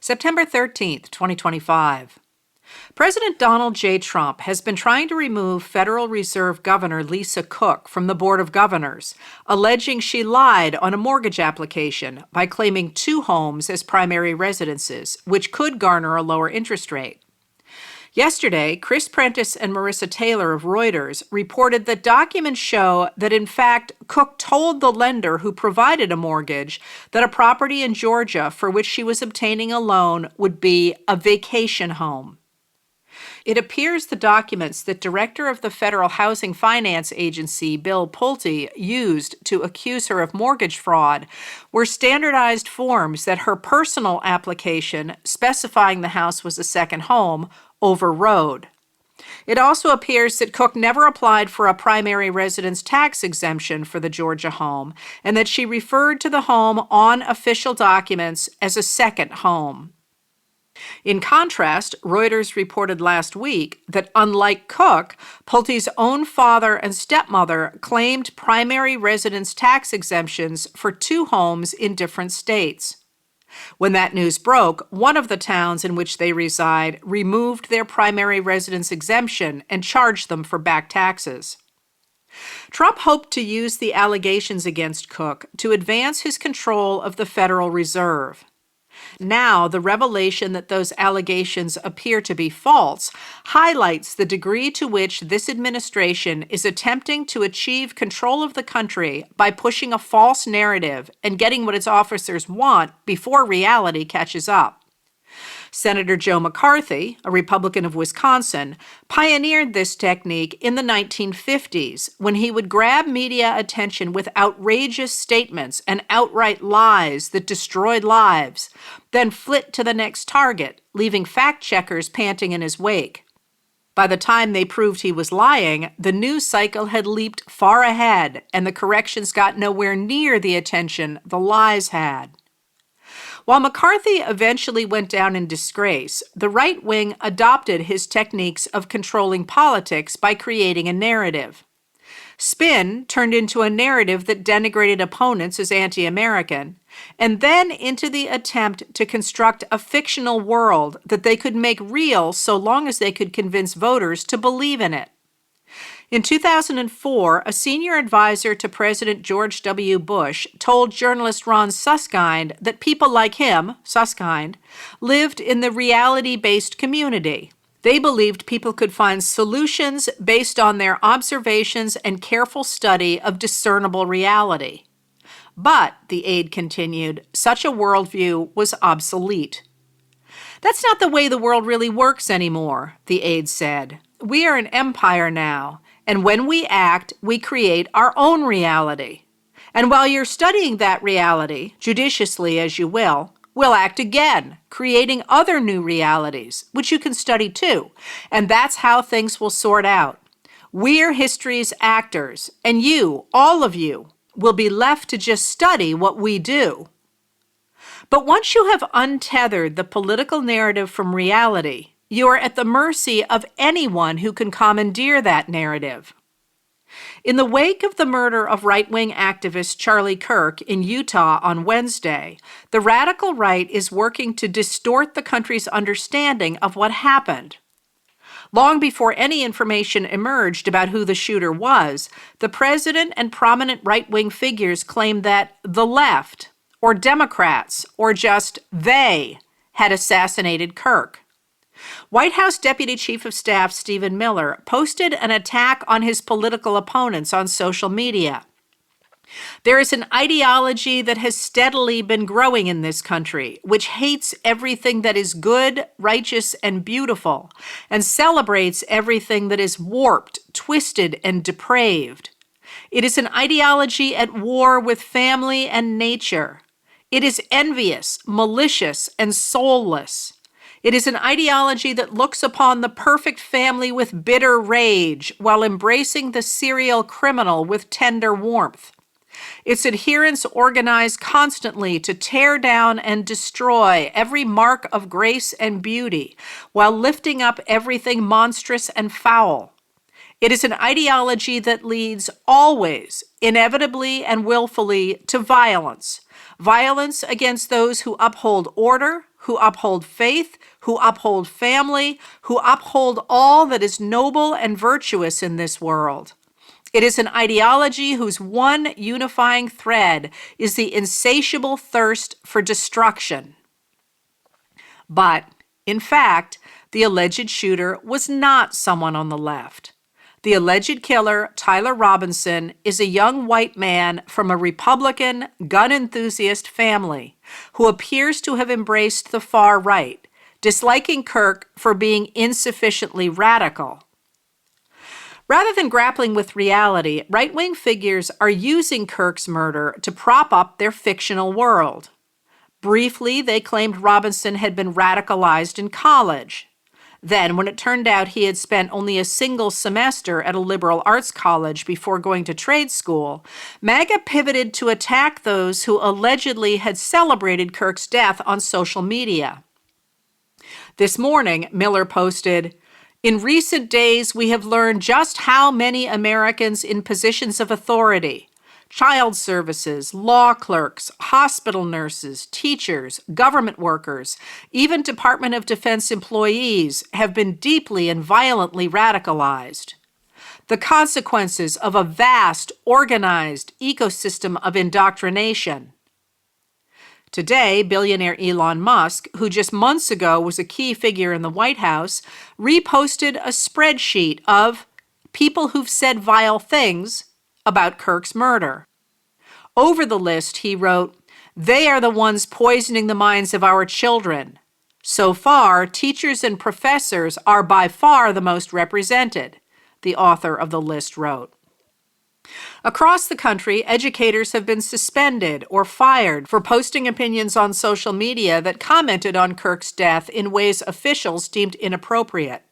September 13th, 2025. President Donald J. Trump has been trying to remove Federal Reserve Governor Lisa Cook from the Board of Governors, alleging she lied on a mortgage application by claiming 2 homes as primary residences, which could garner a lower interest rate. Yesterday, Chris Prentice and Marissa Taylor of Reuters reported that documents show that, in fact, Cook told the lender who provided a mortgage that a property in Georgia for which she was obtaining a loan would be a vacation home. It appears the documents that Director of the Federal Housing Finance Agency, Bill Pulte, used to accuse her of mortgage fraud were standardized forms that her personal application, specifying the house was a second home, overrode. It also appears that Cook never applied for a primary residence tax exemption for the Georgia home, and that she referred to the home on official documents as a second home. In contrast, Reuters reported last week that, unlike Cook, Pulte's own father and stepmother claimed primary residence tax exemptions for 2 homes in different states. When that news broke, one of the towns in which they reside removed their primary residence exemption and charged them for back taxes. Trump hoped to use the allegations against Cook to advance his control of the Federal Reserve. Now, the revelation that those allegations appear to be false highlights the degree to which this administration is attempting to achieve control of the country by pushing a false narrative and getting what its officers want before reality catches up. Senator Joe McCarthy, a Republican of Wisconsin, pioneered this technique in the 1950s when he would grab media attention with outrageous statements and outright lies that destroyed lives, then flit to the next target, leaving fact-checkers panting in his wake. By the time they proved he was lying, the news cycle had leaped far ahead, and the corrections got nowhere near the attention the lies had. While McCarthy eventually went down in disgrace, the right wing adopted his techniques of controlling politics by creating a narrative. Spin turned into a narrative that denigrated opponents as anti-American, and then into the attempt to construct a fictional world that they could make real so long as they could convince voters to believe in it. In 2004, a senior advisor to President George W. Bush told journalist Ron Suskind that people like him, Suskind, lived in the reality-based community. They believed people could find solutions based on their observations and careful study of discernible reality. But, the aide continued, such a worldview was obsolete. That's not the way the world really works anymore, the aide said. We are an empire now. And when we act, we create our own reality. And while you're studying that reality, judiciously as you will, we'll act again, creating other new realities, which you can study too. And that's how things will sort out. We're history's actors, and you, all of you, will be left to just study what we do. But once you have untethered the political narrative from reality, you are at the mercy of anyone who can commandeer that narrative. In the wake of the murder of right-wing activist Charlie Kirk in Utah on Wednesday, the radical right is working to distort the country's understanding of what happened. Long before any information emerged about who the shooter was, the president and prominent right-wing figures claimed that the left, or Democrats, or just they, had assassinated Kirk. White House Deputy Chief of Staff Stephen Miller posted an attack on his political opponents on social media. There is an ideology that has steadily been growing in this country, which hates everything that is good, righteous, and beautiful, and celebrates everything that is warped, twisted, and depraved. It is an ideology at war with family and nature. It is envious, malicious, and soulless. It is an ideology that looks upon the perfect family with bitter rage while embracing the serial criminal with tender warmth. Its adherents organize constantly to tear down and destroy every mark of grace and beauty while lifting up everything monstrous and foul. It is an ideology that leads always, inevitably and willfully, to violence. Violence against those who uphold order, who uphold faith, who uphold family, who uphold all that is noble and virtuous in this world. It is an ideology whose one unifying thread is the insatiable thirst for destruction. But, in fact, the alleged shooter was not someone on the left. The alleged killer, Tyler Robinson, is a young white man from a Republican, gun enthusiast family who appears to have embraced the far right, disliking Kirk for being insufficiently radical. Rather than grappling with reality, right-wing figures are using Kirk's murder to prop up their fictional world. Briefly, they claimed Robinson had been radicalized in college. Then, when it turned out he had spent only a single semester at a liberal arts college before going to trade school, MAGA pivoted to attack those who allegedly had celebrated Kirk's death on social media. This morning, Miller posted, "In recent days, we have learned just how many Americans in positions of authority, child services, law clerks, hospital nurses, teachers, government workers, even Department of Defense employees have been deeply and violently radicalized. The consequences of a vast, organized ecosystem of indoctrination." Today, billionaire Elon Musk, who just months ago was a key figure in the White House, reposted a spreadsheet of people who've said vile things about Kirk's murder. Over the list, he wrote, "They are the ones poisoning the minds of our children. So far, teachers and professors are by far the most represented," the author of the list wrote. Across the country, educators have been suspended or fired for posting opinions on social media that commented on Kirk's death in ways officials deemed inappropriate.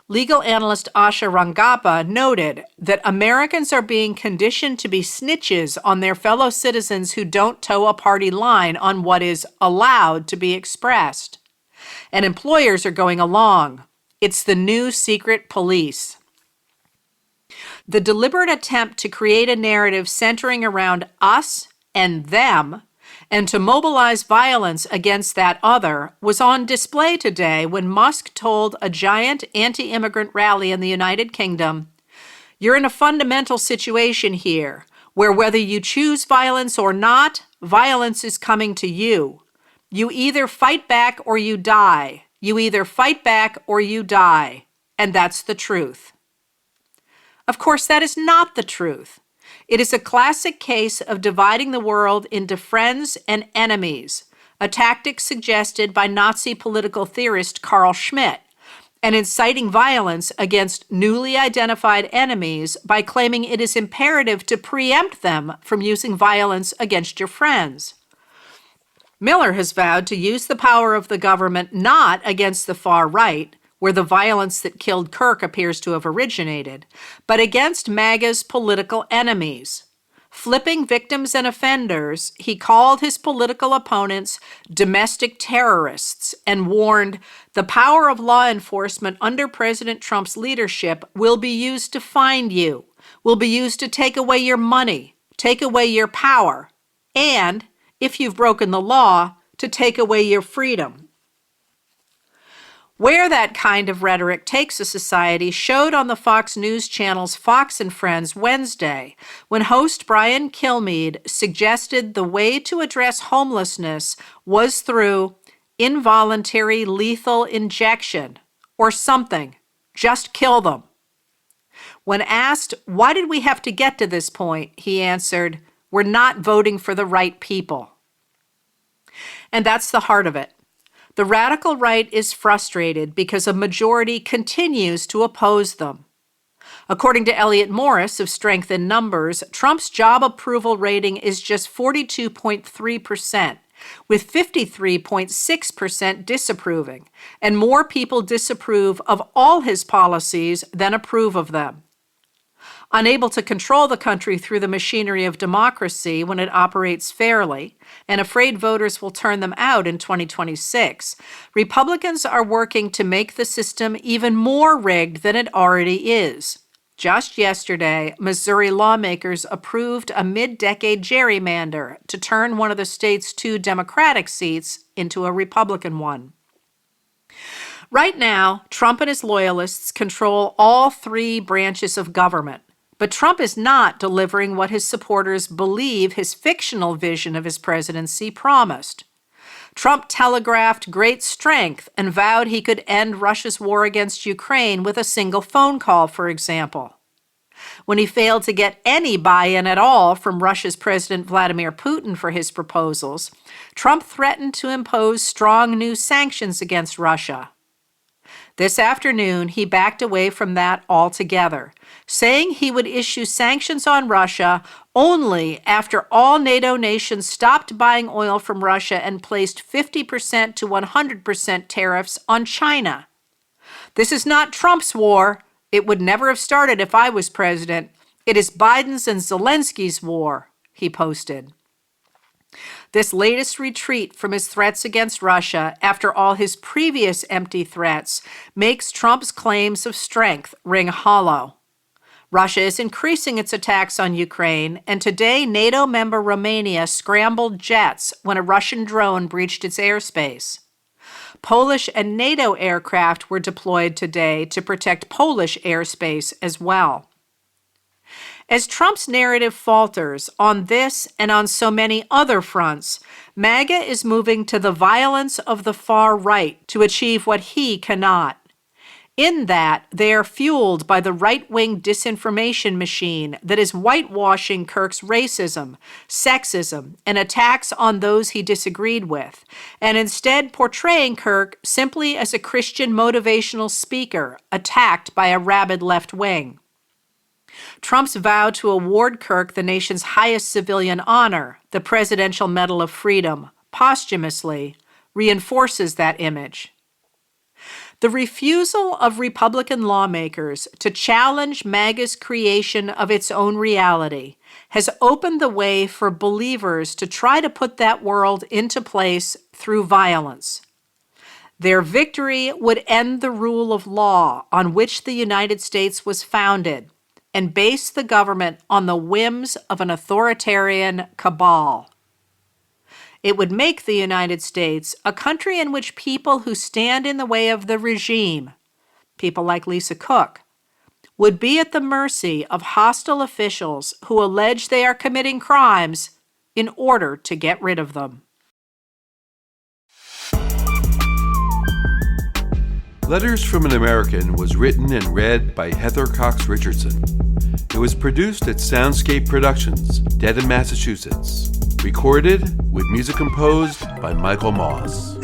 Legal analyst Asha Rangappa noted that Americans are being conditioned to be snitches on their fellow citizens who don't toe a party line on what is allowed to be expressed. And employers are going along. It's the new secret police. The deliberate attempt to create a narrative centering around us and them, and to mobilize violence against that other, was on display today when Musk told a giant anti-immigrant rally in the United Kingdom, "You're in a fundamental situation here, where whether you choose violence or not, violence is coming to you. You either fight back or you die. You either fight back or you die. And that's the truth." Of course, that is not the truth. It is a classic case of dividing the world into friends and enemies, a tactic suggested by Nazi political theorist Carl Schmitt, and inciting violence against newly identified enemies by claiming it is imperative to preempt them from using violence against your friends. Miller has vowed to use the power of the government not against the far right, where the violence that killed Kirk appears to have originated, but against MAGA's political enemies. Flipping victims and offenders, he called his political opponents domestic terrorists and warned, "The power of law enforcement under President Trump's leadership will be used to find you, will be used to take away your money, take away your power, and, if you've broken the law, to take away your freedom." Where that kind of rhetoric takes a society showed on the Fox News channel's Fox and Friends Wednesday, when host Brian Kilmeade suggested the way to address homelessness was through involuntary lethal injection or something. Just kill them. When asked, "Why did we have to get to this point?" he answered, "We're not voting for the right people." And that's the heart of it. The radical right is frustrated because a majority continues to oppose them. According to Elliot Morris of Strength in Numbers, Trump's job approval rating is just 42.3%, with 53.6% disapproving, and more people disapprove of all his policies than approve of them. Unable to control the country through the machinery of democracy when it operates fairly, and afraid voters will turn them out in 2026, Republicans are working to make the system even more rigged than it already is. Just yesterday, Missouri lawmakers approved a mid-decade gerrymander to turn one of the state's 2 Democratic seats into a Republican one. Right now, Trump and his loyalists control all 3 branches of government, but Trump is not delivering what his supporters believe his fictional vision of his presidency promised. Trump telegraphed great strength and vowed he could end Russia's war against Ukraine with a single phone call, for example. When he failed to get any buy-in at all from Russia's President Vladimir Putin for his proposals, Trump threatened to impose strong new sanctions against Russia. This afternoon, he backed away from that altogether, saying he would issue sanctions on Russia only after all NATO nations stopped buying oil from Russia and placed 50% to 100% tariffs on China. This is not Trump's war. It would never have started if I was president. It is Biden's and Zelensky's war, he posted. This latest retreat from his threats against Russia, after all his previous empty threats, makes Trump's claims of strength ring hollow. Russia is increasing its attacks on Ukraine, and today NATO member Romania scrambled jets when a Russian drone breached its airspace. Polish and NATO aircraft were deployed today to protect Polish airspace as well. As Trump's narrative falters on this and on so many other fronts, MAGA is moving to the violence of the far right to achieve what he cannot. In that, they are fueled by the right-wing disinformation machine that is whitewashing Kirk's racism, sexism, and attacks on those he disagreed with, and instead portraying Kirk simply as a Christian motivational speaker attacked by a rabid left wing. Trump's vow to award Kirk the nation's highest civilian honor, the Presidential Medal of Freedom, posthumously, reinforces that image. The refusal of Republican lawmakers to challenge MAGA's creation of its own reality has opened the way for believers to try to put that world into place through violence. Their victory would end the rule of law on which the United States was founded and base the government on the whims of an authoritarian cabal. It would make the United States a country in which people who stand in the way of the regime, people like Lisa Cook, would be at the mercy of hostile officials who allege they are committing crimes in order to get rid of them. Letters from an American was written and read by Heather Cox Richardson. It was produced at Soundscape Productions, Dedham, Massachusetts. Recorded with music composed by Michael Moss.